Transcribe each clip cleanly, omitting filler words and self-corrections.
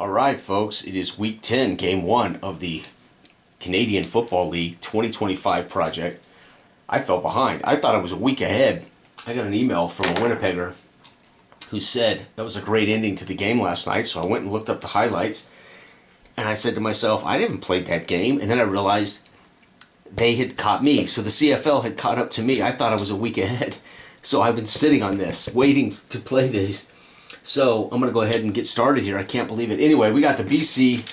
All right, folks, it is week 10, game 1 of the Canadian Football League 2025 project. I fell behind. I thought I was a week ahead. I got an email from a Winnipegger who said that was a great ending to the game last night, so I went and looked up the highlights, and I said to myself, I haven't played that game, and then I realized they had caught me, so the CFL had caught up to me. I thought I was a week ahead, so I've been sitting on this, waiting to play these. So I'm going to go ahead and get started here. I can't believe it. Anyway, we got the BC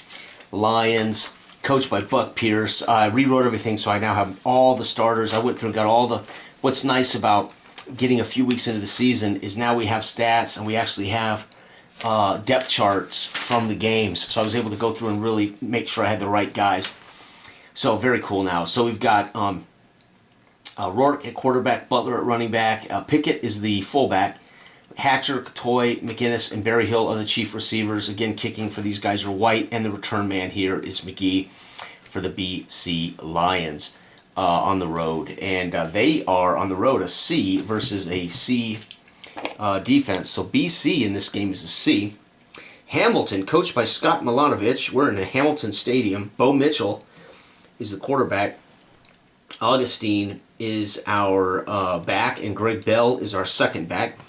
Lions, coached by Buck Pierce. I rewrote everything, so I now have all the starters. I went through and got all the... What's nice about getting a few weeks into the season is now we have stats and we actually have depth charts from the games. So I was able to go through and really make sure I had the right guys. So very cool now. So we've got Rourke at quarterback, Butler at running back. Pickett is the fullback. Hatcher, Toy, McGinnis, and Barry Hill are the chief receivers. Again, kicking for these guys are White, and the return man here is McGee for the BC Lions on the road. And they are on the road a C versus a C defense. So BC in this game is a C. Hamilton, coached by Scott Milanovich. We're in a Hamilton Stadium. Bo Mitchell is the quarterback. Augustine is our back, and Greg Bell is our second back.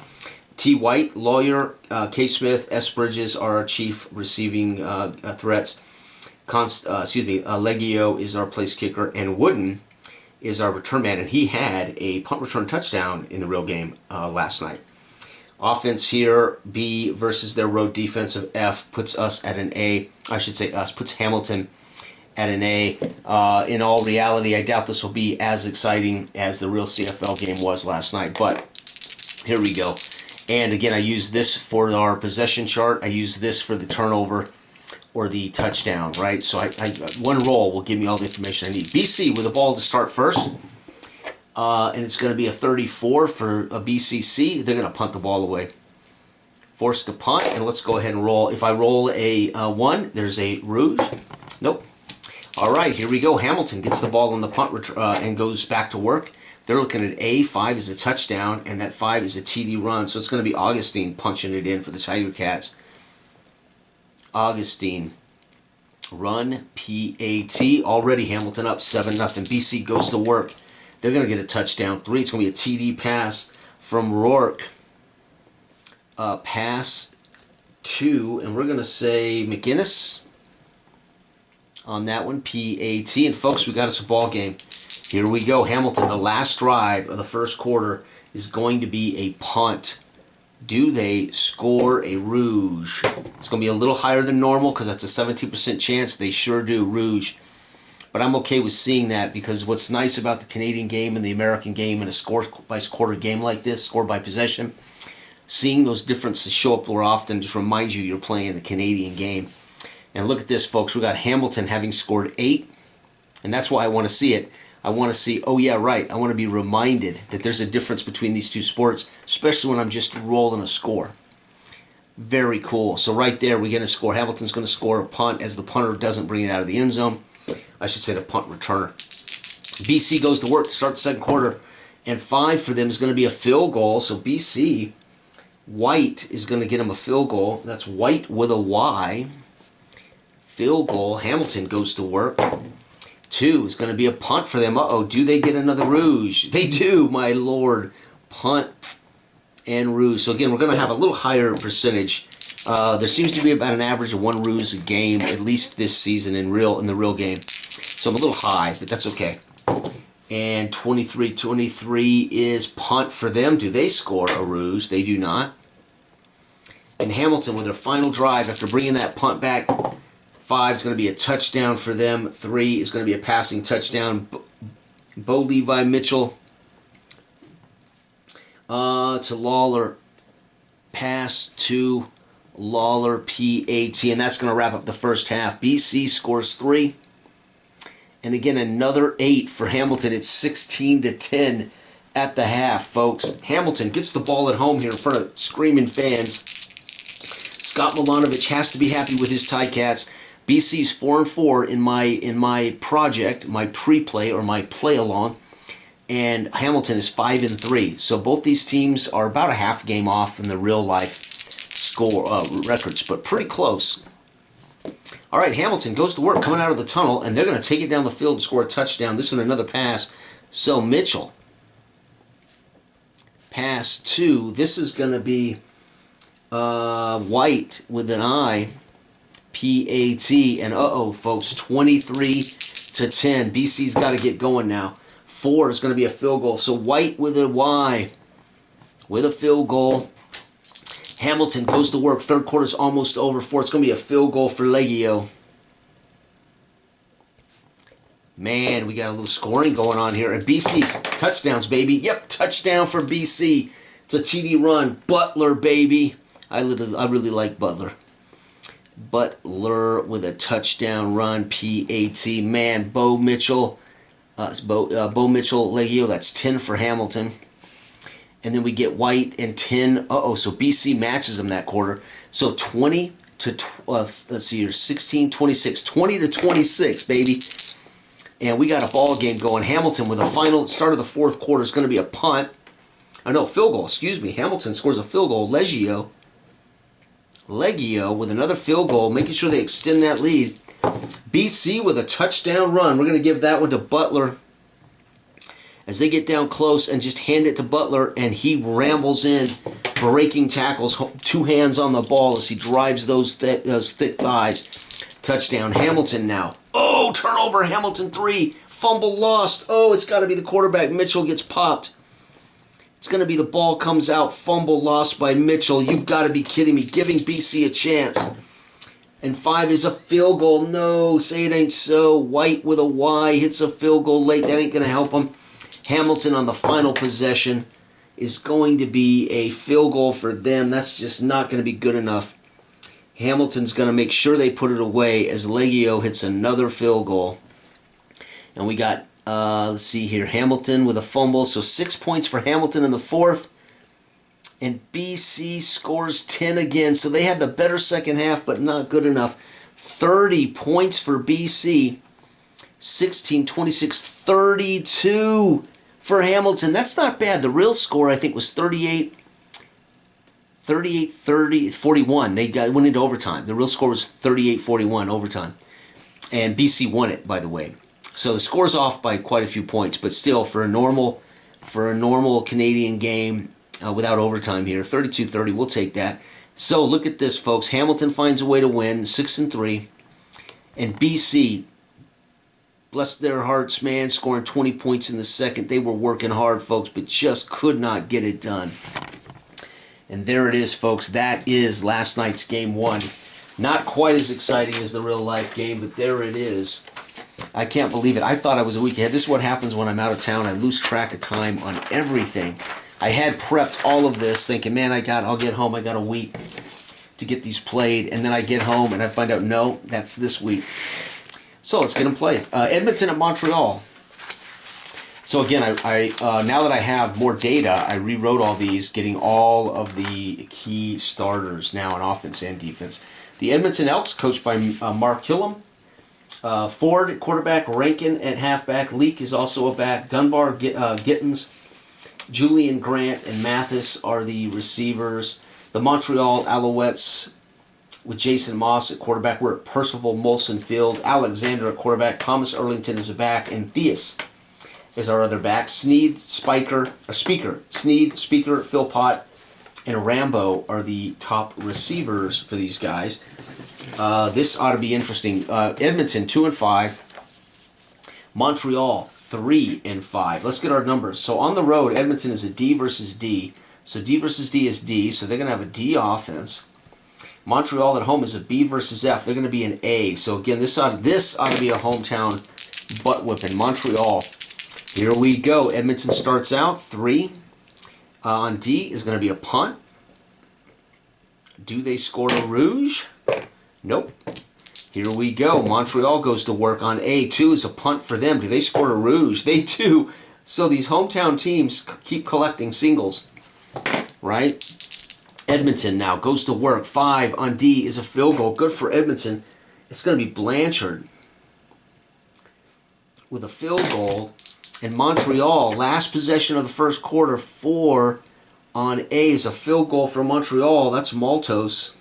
T. White, lawyer, K. Smith, S. Bridges are our chief receiving threats. Legio is our place kicker, and Wooden is our return man, and he had a punt return touchdown in the real game last night. Offense here, B versus their road defense of F, puts us at an A. I should say us, puts Hamilton at an A. In all reality, I doubt this will be as exciting as the real CFL game was last night, but here we go. And again, I use this for our possession chart. I use this for the turnover or the touchdown, right? So one roll will give me all the information I need. BC with the ball to start first. And it's going to be a 34 for a BCC. They're going to punt the ball away. Forced to punt, and let's go ahead and roll. If I roll a 1, there's a rouge. Nope. All right, here we go. Hamilton gets the ball on the punt and goes back to work. They're looking at A, 5 is a touchdown, and that 5 is a TD run. So it's going to be Augustine punching it in for the Tiger Cats. Augustine, run, P-A-T. Already Hamilton up 7-0. BC goes to work. They're going to get a touchdown. 3, it's going to be a TD pass from Rourke. Pass 2, and we're going to say McGinnis on that one, P-A-T. And folks, we got us a ball game. Here we go. Hamilton, the last drive of the first quarter is going to be a punt. Do they score a rouge? It's going to be a little higher than normal because that's a 17% chance. They sure do, rouge. But I'm okay with seeing that because what's nice about the Canadian game and the American game and a score-by-quarter game like this, score by possession, seeing those differences show up more often just reminds you you're playing the Canadian game. And look at this, folks. We got Hamilton having scored 8, and that's why I want to see it. I want to see, oh yeah, right, I want to be reminded that there's a difference between these two sports, especially when I'm just rolling a score. Very cool. So right there, we're going to score. Hamilton's going to score a punt as the punter doesn't bring it out of the end zone. I should say the punt returner. BC goes to work to start the second quarter, and 5 for them is going to be a field goal. So BC, White is going to get him a field goal. That's White with a Y. Field goal. Hamilton goes to work. 2 is going to be a punt for them. Uh-oh, do they get another rouge? They do, my lord. Punt and rouge. So again, we're going to have a little higher percentage. There seems to be about an average of 1 rouge a game, at least this season in the real game. So I'm a little high, but that's okay. And 23-23 is punt for them. Do they score a rouge? They do not. And Hamilton with their final drive after bringing that punt back. 5 is going to be a touchdown for them. 3 is going to be a passing touchdown. Bo Levi Mitchell to Lawler. Pass to Lawler, P-A-T. And that's going to wrap up the first half. BC scores 3. And again, another 8 for Hamilton. It's 16-10 at the half, folks. Hamilton gets the ball at home here in front of screaming fans. Scott Milanovich has to be happy with his Ticats. BC's 4-4 in my project, my pre-play or my play-along, and Hamilton is 5-3. So both these teams are about a half game off in the real life score records, but pretty close. All right, Hamilton goes to work coming out of the tunnel, and they're going to take it down the field and score a touchdown. This one, another pass. So Mitchell, pass to, this is going to be White with an I, P-A-T, and folks, 23-10. BC's got to get going now. 4 is going to be a field goal. So White with a Y, with a field goal. Hamilton goes to work. Third quarter's almost over. 4. It's going to be a field goal for Leggio. Man, we got a little scoring going on here. And BC's touchdowns, baby. Yep, touchdown for BC. It's a TD run. Butler, baby. I really like Butler. Butler with a touchdown run. P-A-T. Man, Bo Mitchell. Bo Mitchell, Leggio. That's 10 for Hamilton. And then we get White and 10. So BC matches them that quarter. So 20 to, let's see here, 16, 26. 20 to 26, baby. And we got a ball game going. Hamilton with a final start of the fourth quarter is going to be a punt. Field goal, excuse me. Hamilton scores a field goal. Leggio with another field goal, making sure they extend that lead. BC with a touchdown run. We're going to give that one to Butler as they get down close and just hand it to Butler, and he rambles in, breaking tackles, 2 hands on the ball as he drives those thick thighs. Touchdown, Hamilton now. Oh, turnover, Hamilton 3. Fumble lost. Oh, it's got to be the quarterback. Mitchell gets popped. It's going to be the ball comes out. Fumble lost by Mitchell. You've got to be kidding me. Giving BC a chance. And 5 is a field goal. No, say it ain't so. White with a Y hits a field goal late. That ain't going to help him. Hamilton on the final possession is going to be a field goal for them. That's just not going to be good enough. Hamilton's going to make sure they put it away as Leggio hits another field goal. And we got, let's see here, Hamilton with a fumble. So 6 points for Hamilton in the fourth. And BC scores 10 again. So they had the better second half, but not good enough. 30 points for BC. 16, 26, 32 for Hamilton. That's not bad. The real score, I think, was 38, 30, 41. They went into overtime. The real score was 38-41 overtime. And BC won it, by the way. So the score's off by quite a few points, but still, for a normal Canadian game without overtime here, 32-30, we'll take that. So look at this, folks. Hamilton finds a way to win, 6-3. And BC, bless their hearts, man, scoring 20 points in the second. They were working hard, folks, but just could not get it done. And there it is, folks. That is last night's Game 1. Not quite as exciting as the real-life game, but there it is. I can't believe it. I thought I was a week ahead. This is what happens when I'm out of town. I lose track of time on everything. I had prepped all of this thinking, man, I'll get home. I got a week to get these played. And then I get home and I find out, no, that's this week. So let's get them played. Edmonton at Montreal. So again, I now that I have more data, I rewrote all these, getting all of the key starters now on offense and defense. The Edmonton Elks, coached by Mark Killam. Ford at quarterback, Rankin at halfback, Leak is also a back, Dunbar, Gittins, Julian Grant, and Mathis are the receivers. The Montreal Alouettes with Jason Moss at quarterback. We're at Percival Molson Field. Alexander at quarterback. Thomas Erlington is a back, and Theus is our other back. Speaker, Philpott, and Rambo are the top receivers for these guys. This ought to be interesting. Edmonton 2-5. Montreal 3-5. Let's get our numbers. So on the road, Edmonton is a D versus D. So D versus D is D. So they're going to have a D offense. Montreal at home is a B versus F. They're going to be an A. So again, this ought to be a hometown butt whipping. Montreal. Here we go. Edmonton starts out 3. On D is going to be a punt. Do they score a rouge? Nope. Here we go. Montreal goes to work on A. 2 is a punt for them. Do they score a rouge? They do. So these hometown teams keep collecting singles, right? Edmonton now goes to work. 5 on D is a field goal. Good for Edmonton. It's going to be Blanchard with a field goal. And Montreal, last possession of the first quarter, 4 on A is a field goal for Montreal. That's Maltos.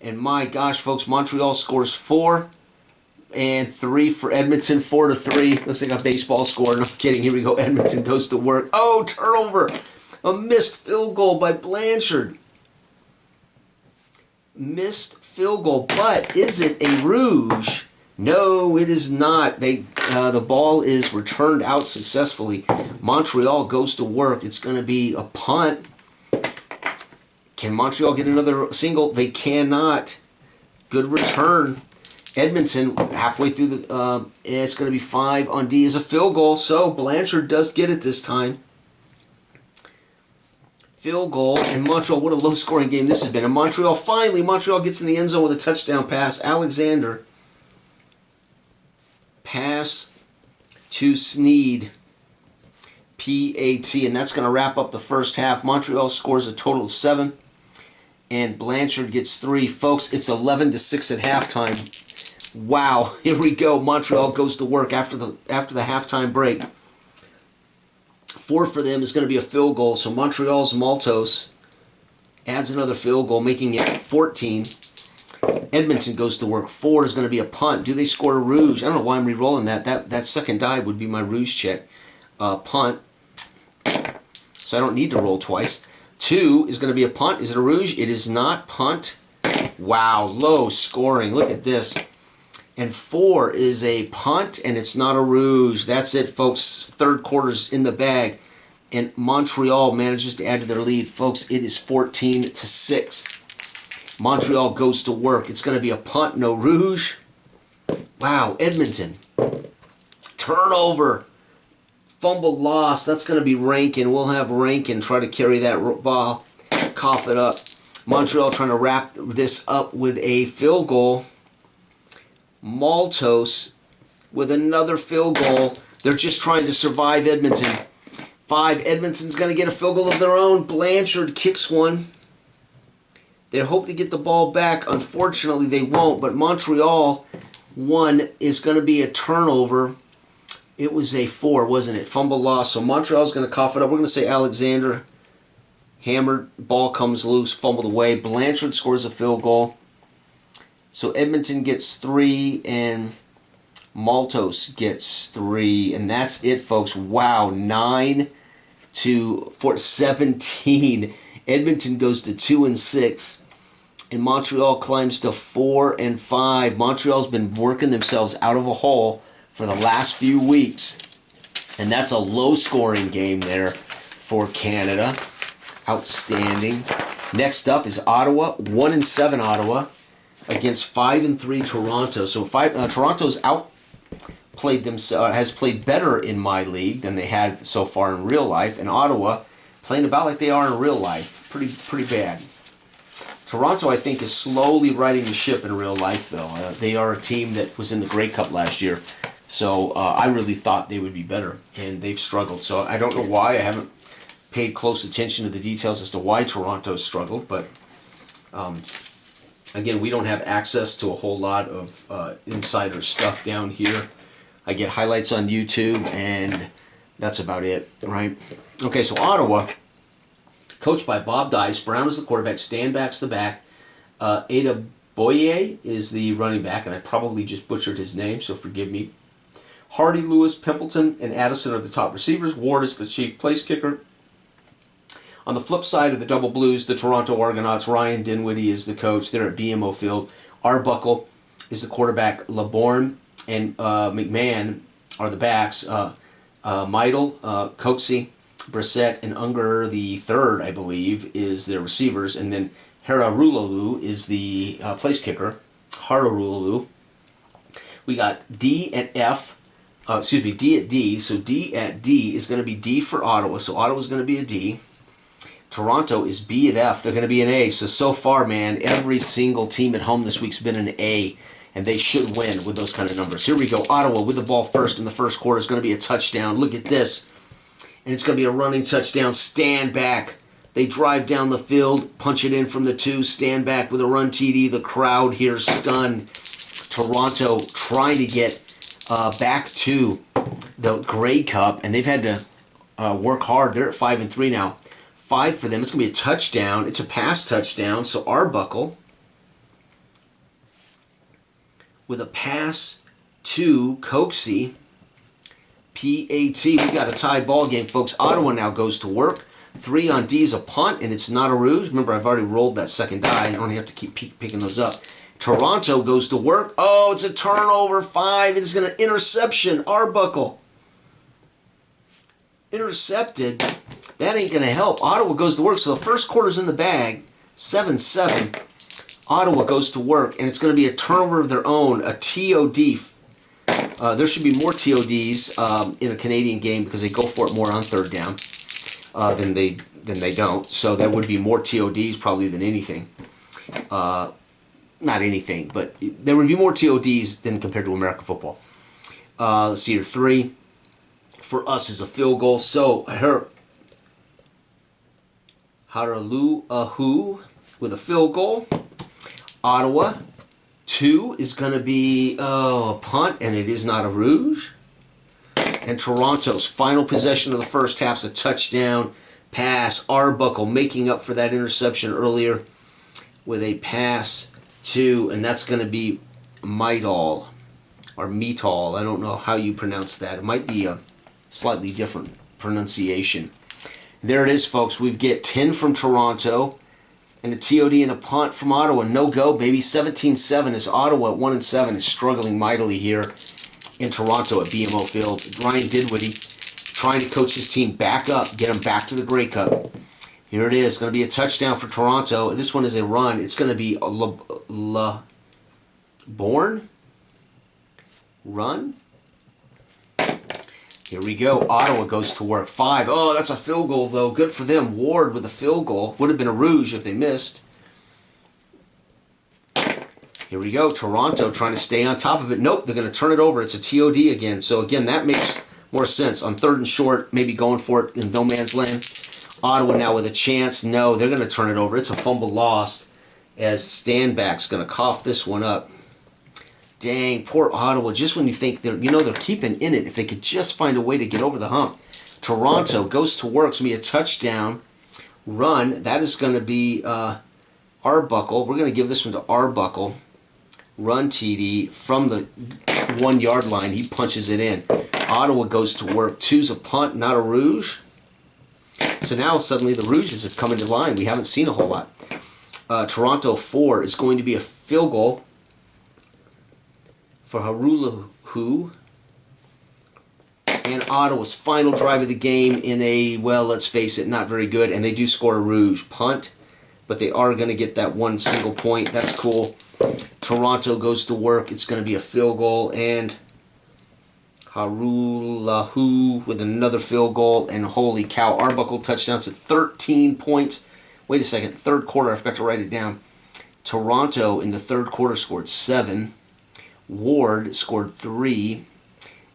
And my gosh, folks, Montreal scores 4 and 3 for Edmonton, 4-3. Looks like a baseball score. No kidding. Here we go. Edmonton goes to work. Oh, turnover. A missed field goal by Blanchard. Missed field goal, but is it a rouge? No, it is not. The ball is returned out successfully. Montreal goes to work. It's going to be a punt. Can Montreal get another single? They cannot. Good return. Edmonton, halfway through the, it's going to be 5 on D is a field goal, so Blanchard does get it this time. Field goal, and Montreal, what a low-scoring game this has been. And Montreal gets in the end zone with a touchdown pass. Alexander, pass to Sneed, PAT, and that's going to wrap up the first half. Montreal scores a total of 7, and Blanchard gets 3. Folks, it's 11-6 at halftime. Wow, here we go. Montreal goes to work after the halftime break. 4 for them is going to be a field goal. So Montreal's Maltos adds another field goal, making it 14. Edmonton goes to work. 4 is going to be a punt. Do they score a rouge? I don't know why I'm re-rolling that. That second dive would be my rouge check. Punt. So I don't need to roll twice. 2 is going to be a punt. Is it a rouge? It is not. Punt. Wow, low scoring. Look at this. And 4 is a punt, and it's not a rouge. That's it, folks. Third quarter's in the bag. And Montreal manages to add to their lead. Folks, it is 14-6. Montreal goes to work. It's going to be a punt, no rouge. Wow, Edmonton. Turnover. Fumble loss. That's going to be Rankin. We'll have Rankin try to carry that ball. Cough it up. Montreal trying to wrap this up with a field goal. Maltos with another field goal. They're just trying to survive Edmonton. 5. Edmonton's going to get a field goal of their own. Blanchard kicks one. They hope to get the ball back. Unfortunately, they won't. But Montreal, 1 is going to be a turnover. It was a 4, wasn't it? Fumble loss. So Montreal's going to cough it up. We're going to say Alexander hammered. Ball comes loose. Fumbled away. Blanchard scores a field goal. So Edmonton gets 3 and Maltos gets 3. And that's it, folks. Wow. 9-17. Edmonton goes to 2-6. And Montreal climbs to 4-5. Montreal's been working themselves out of a hole for the last few weeks. And that's a low-scoring game there for Canada. Outstanding. Next up is Ottawa. 1-7 Ottawa against 5-3 Toronto. So Toronto's outplayed themselves, has played better in my league than they had so far in real life. And Ottawa playing about like they are in real life. Pretty bad. Toronto, I think, is slowly riding the ship in real life, though. They are a team that was in the Grey Cup last year. So I really thought they would be better, and they've struggled. So I don't know why. I haven't paid close attention to the details as to why Toronto struggled. But, again, we don't have access to a whole lot of insider stuff down here. I get highlights on YouTube, and that's about it, right? Okay, so Ottawa, coached by Bob Dice. Brown is the quarterback. Stanback's the back. Ada Boye is the running back, and I probably just butchered his name, so forgive me. Hardy, Lewis, Pimpleton, and Addison are the top receivers. Ward is the chief place kicker. On the flip side of the Double Blues, the Toronto Argonauts, Ryan Dinwiddie is the coach. They're at BMO Field. Arbuckle is the quarterback. LeBorn and McMahon are the backs. Meidel, Coxie, Brissett, and Unger the third, I believe, is their receivers. And then Hararululu is the place kicker. Hararululu. We got D at F. D at D. So D at D is going to be D for Ottawa. So Ottawa's going to be a D. Toronto is B at F. They're going to be an A. So far, man, every single team at home this week's been an A. And they should win with those kind of numbers. Here we go. Ottawa with the ball first in the first quarter is going to be a touchdown. Look at this. And it's going to be a running touchdown. Stand back. They drive down the field, punch it in from the 2, stand back with a run TD. The crowd here stunned. Toronto trying to get back to the Grey Cup, and they've had to work hard. They're at 5-3 now. 5 for them. It's going to be a touchdown. It's a pass touchdown. So Arbuckle with a pass to Coxie. P-A-T. We got a tie ball game, folks. Ottawa now goes to work. 3 on D is a punt, and it's not a rouge. Remember, I've already rolled that second die. I don't have to keep picking those up. Toronto goes to work. Oh, it's a turnover. 5. It's going to interception. Arbuckle. Intercepted. That ain't going to help. Ottawa goes to work. So the first quarter's in the bag. 7-7. Ottawa goes to work, and it's going to be a turnover of their own, a TOD. There should be more TODs in a Canadian game because they go for it more on third down than they don't. So there would be more TODs probably than anything. Not anything, but there would be more TODs than compared to American football. Let's see here. 3 for us is a field goal. So Haraluahu with a field goal. Ottawa. 2 is going to be a punt, and it is not a rouge. And Toronto's final possession of the first half is a touchdown pass. Arbuckle making up for that interception earlier with a pass to, and that's going to be Meitall or Meatall. I don't know how you pronounce that. It might be a slightly different pronunciation. There it is, folks. We get 10 from Toronto. And a TOD and a punt from Ottawa. No go, baby. 17-7 as Ottawa at 1-7 is struggling mightily here in Toronto at BMO Field. Ryan Dinwiddie trying to coach his team back up, get them back to the Grey Cup. Here it is. Going to be a touchdown for Toronto. This one is a run. It's going to be a Bourne run. Here we go. Ottawa goes to work. 5. Oh, that's a field goal, though. Good for them. Ward with a field goal. Would have been a rouge if they missed. Here we go. Toronto trying to stay on top of it. Nope, they're going to turn it over. It's a TOD again. So, again, that makes more sense. On 3rd and short, maybe going for it in no man's land. Ottawa now with a chance. No, they're going to turn it over. It's a fumble lost as Stanback's going to cough this one up. Dang, poor Ottawa. Just when you think they're keeping in it, if they could just find a way to get over the hump. Toronto goes to work. It's going to be a touchdown run. That is going to be Arbuckle. We're going to give this one to Arbuckle. Run TD from the 1 yard line. He punches it in. Ottawa goes to work. 2's a punt, not a rouge. So now suddenly the rouges have come into line. We haven't seen a whole lot. Toronto 4 is going to be a field goal for Harulahu. And Ottawa's final drive of the game in a, well, let's face it, not very good. And they do score a rouge punt, but they are going to get that 1 single point. That's cool. Toronto goes to work. It's going to be a field goal. And Harulahu with another field goal. And holy cow, Arbuckle touchdowns at 13 points. Wait a second. 3rd quarter, I forgot to write it down. Toronto in the 3rd quarter scored 7. Ward scored 3,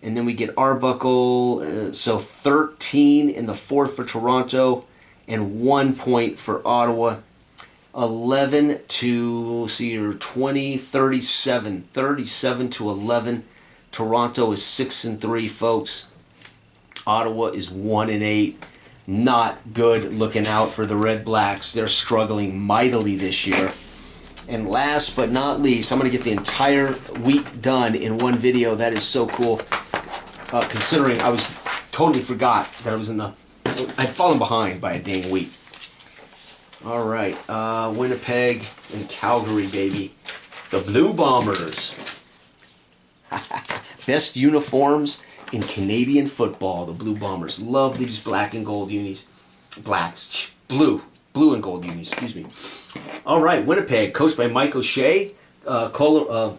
and then we get Arbuckle, so 13 in the 4th for Toronto, and 1 point for Ottawa. 11 to, see here, 20, 37, 37 to 11. Toronto is 6-3, folks. Ottawa is 1-8. Not good looking out for the Red Blacks. They're struggling mightily this year. And last but not least, I'm going to get the entire week done in one video. That is so cool, considering I was totally forgot that I was in the... I'd fallen behind by a dang week. All right, Winnipeg and Calgary, baby. The Blue Bombers. Best uniforms in Canadian football, the Blue Bombers. Love these black and gold unis. Blue and gold unis, excuse me. All right, Winnipeg, coached by Mike O'Shea. Colaros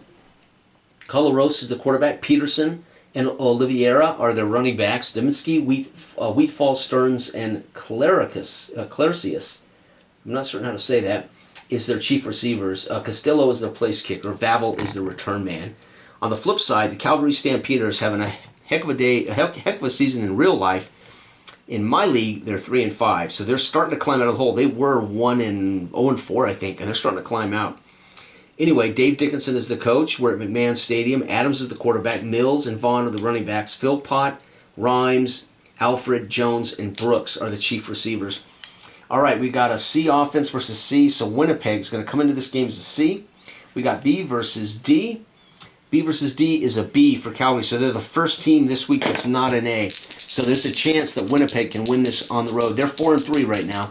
is the quarterback. Peterson and Oliveira are their running backs. Deminsky, Wheatfall, Stearns, and Claricius, I'm not certain how to say that, is their chief receivers. Castillo is their place kicker. Vavel is the return man. On the flip side, the Calgary Stampeders having a heck of a season in real life. In my league, they're 3-5, so they're starting to climb out of the hole. They were 0-4, I think, and they're starting to climb out. Anyway, Dave Dickinson is the coach. We're at McMahon Stadium. Adams is the quarterback. Mills and Vaughn are the running backs. Philpott, Rhymes, Alfred, Jones, and Brooks are the chief receivers. All right, we got a C offense versus C, so Winnipeg's going to come into this game as a C. We got B versus D. B versus D is a B for Calgary. So they're the first team this week that's not an A. So there's a chance that Winnipeg can win this on the road. They're 4-3 right now.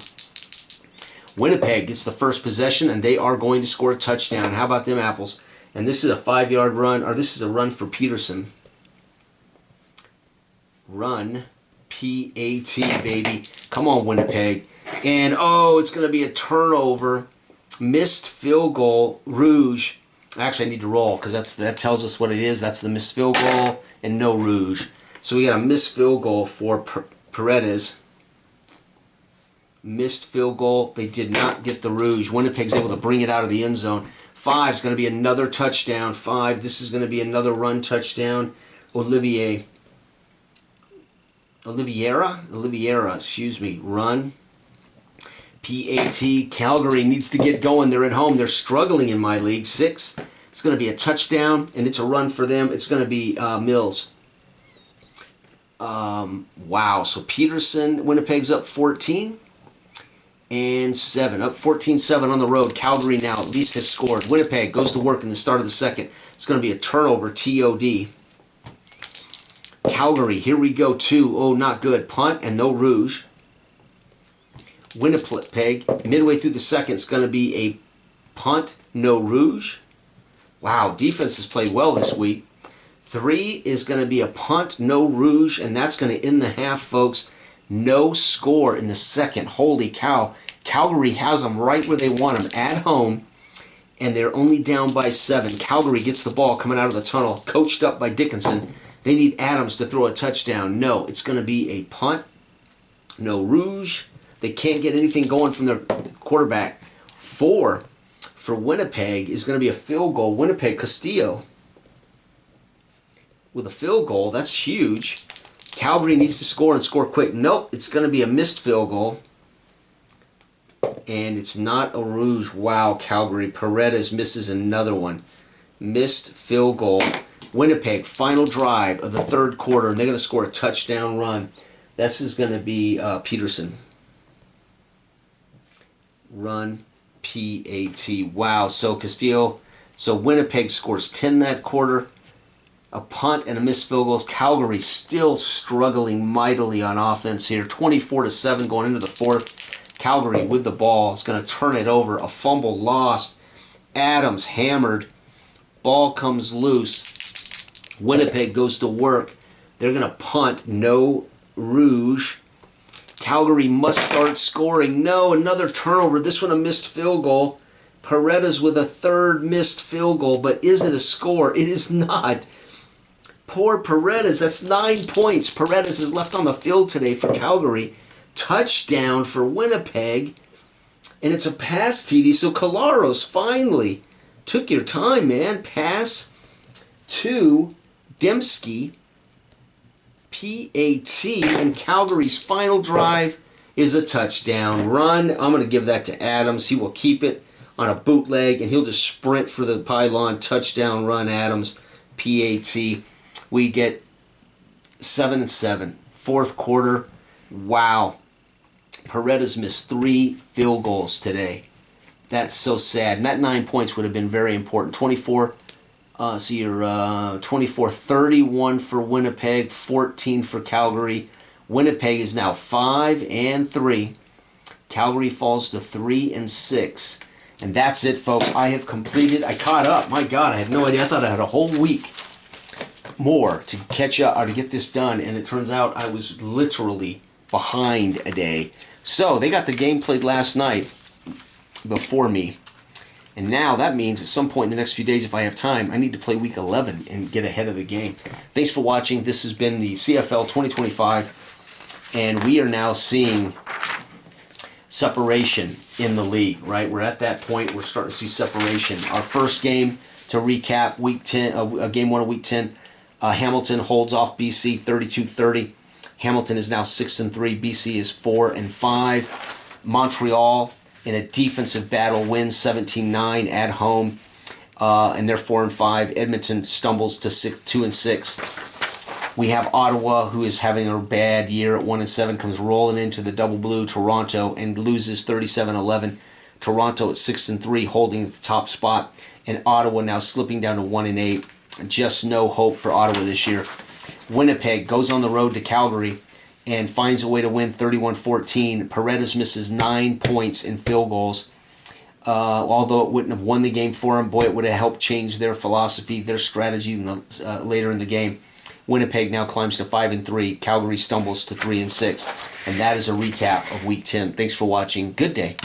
Winnipeg gets the first possession, and they are going to score a touchdown. How about them apples? And this is a 5-yard run, or this is a run for Peterson. Run, P-A-T, baby. Come on, Winnipeg. And, oh, it's going to be a turnover. Missed field goal, Rouge. Actually, I need to roll because that tells us what it is. That's the missed field goal and no Rouge. So we got a missed field goal for Paredes. Missed field goal. They did not get the Rouge. Winnipeg's able to bring it out of the end zone. 5 is going to be another touchdown. 5. This is going to be another run touchdown. Oliveira, excuse me. Run. P-A-T. Calgary needs to get going. They're at home. They're struggling in my league. 6. It's going to be a touchdown, and it's a run for them. It's going to be Mills. Wow. So Peterson, Winnipeg's up 14. And 7. Up 14-7 on the road. Calgary now at least has scored. Winnipeg goes to work in the start of the second. It's going to be a turnover, T-O-D. Calgary, here we go, 2. Oh, not good. Punt and no Rouge. Winnipeg, midway through the second, it's going to be a punt, no Rouge. Wow, defense has played well this week. 3 is going to be a punt, no Rouge, and that's going to end the half, folks. No score in the second. Holy cow. Calgary has them right where they want them, at home, and they're only down by 7. Calgary gets the ball coming out of the tunnel, coached up by Dickinson. They need Adams to throw a touchdown. No, it's going to be a punt, no Rouge. They can't get anything going from their quarterback. 4 for Winnipeg is going to be a field goal. Winnipeg, Castillo with a field goal. That's huge. Calgary needs to score and score quick. Nope, it's going to be a missed field goal. And it's not a Rouge. Wow, Calgary. Paredes misses another one. Missed field goal. Winnipeg, final drive of the third quarter, and they're going to score a touchdown run. This is going to be Peterson. Run, P-A-T. Wow, so Castillo. So Winnipeg scores 10 that quarter. A punt and a missed field goals. Calgary still struggling mightily on offense here. 24-7 going into the fourth. Calgary with the ball is going to turn it over. A fumble lost. Adams hammered. Ball comes loose. Winnipeg goes to work. They're going to punt. No Rouge. Calgary must start scoring. No, another turnover. This one a missed field goal. Paredes with a third missed field goal. But is it a score? It is not. Poor Paredes. That's 9 points. Paredes is left on the field today for Calgary. Touchdown for Winnipeg. And it's a pass, TD. So Colaros finally took your time, man. Pass to Dembski. P-A-T. And Calgary's final drive is a touchdown run. I'm going to give that to Adams. He will keep it on a bootleg, and he'll just sprint for the pylon. Touchdown run, Adams. P-A-T. We get 7-7. Fourth quarter. Wow. Paredes missed 3 field goals today. That's so sad. And that 9 points would have been very important. 24-31 for Winnipeg, 14 for Calgary. Winnipeg is now 5-3. Calgary falls to 3-6. And that's it, folks. I have completed. I caught up. My God, I had no idea. I thought I had a whole week more to catch up or to get this done, and it turns out I was literally behind a day. So they got the game played last night before me, and now that means at some point in the next few days, if I have time, I need to play week 11 and get ahead of the game. Thanks for watching. This has been the CFL 2025, and we are now seeing separation in the league, right? We're at that point. We're starting to see separation. Our first game, to recap, week 10, game 1 of week 10, Hamilton holds off BC 32-30. Hamilton is now 6-3. BC is 4-5. Montreal, in a defensive battle, wins 17-9 at home, and they're 4-5. Edmonton stumbles to 2-6. We have Ottawa, who is having a bad year at 1-7, comes rolling into the double blue Toronto and loses 37-11. Toronto at 6-3, holding the top spot, and Ottawa now slipping down to 1-8. just no hope for Ottawa this year. Winnipeg goes on the road to Calgary and finds a way to win 31-14. Paredes misses 9 points in field goals. Although it wouldn't have won the game for them, boy, it would have helped change their philosophy, their strategy later in the game. Winnipeg now climbs to 5-3. Calgary stumbles to 3-6. And that is a recap of Week 10. Thanks for watching. Good day.